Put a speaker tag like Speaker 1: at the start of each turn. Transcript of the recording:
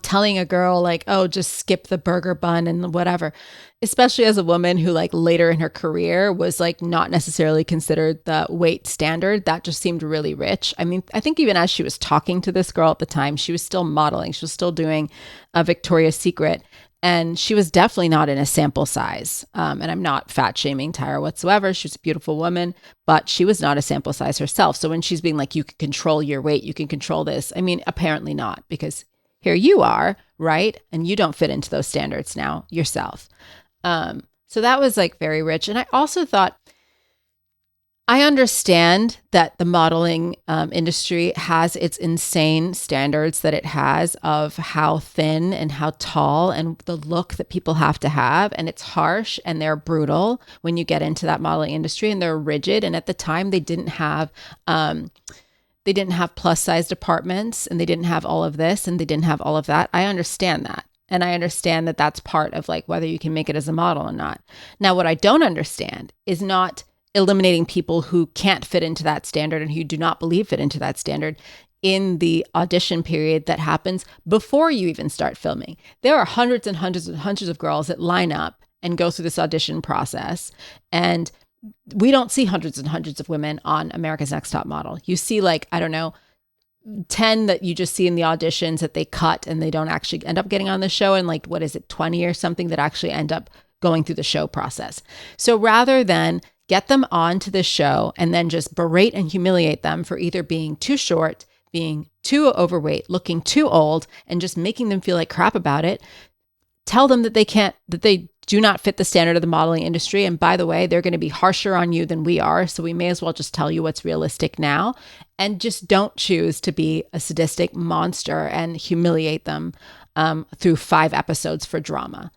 Speaker 1: telling a girl like, oh, just skip the burger bun and whatever, especially as a woman who like later in her career was like not necessarily considered the weight standard. That just seemed really rich. I mean, I think even as she was talking to this girl at the time, she was still modeling. She was still doing a Victoria's Secret. And she was definitely not in a sample size. And I'm not fat shaming Tyra whatsoever. She's a beautiful woman, but she was not a sample size herself. So when she's being like, you can control your weight, you can control this. I mean, apparently not, because here you are, right? And you don't fit into those standards now yourself. So that was like very rich. And I also thought, I understand that the modeling industry has its insane standards that it has of how thin and how tall and the look that people have to have. And it's harsh and they're brutal when you get into that modeling industry, and they're rigid. And at the time they didn't have plus size departments, and they didn't have all of this, and they didn't have all of that. I understand that. And I understand that that's part of like whether you can make it as a model or not. Now, what I don't understand is not eliminating people who can't fit into that standard and who do not believe fit into that standard in the audition period that happens before you even start filming. There are hundreds and hundreds and hundreds of girls that line up and go through this audition process. And we don't see hundreds and hundreds of women on America's Next Top Model. You see like, I don't know, 10 that you just see in the auditions that they cut and they don't actually end up getting on the show. And like, what is it, 20 or something that actually end up going through the show process. So rather than get them onto the show and then just berate and humiliate them for either being too short, being too overweight, looking too old, and just making them feel like crap about it, tell them that they do not fit the standard of the modeling industry. And by the way, they're going to be harsher on you than we are. So we may as well just tell you what's realistic now, and just don't choose to be a sadistic monster and humiliate them through 5 episodes for drama.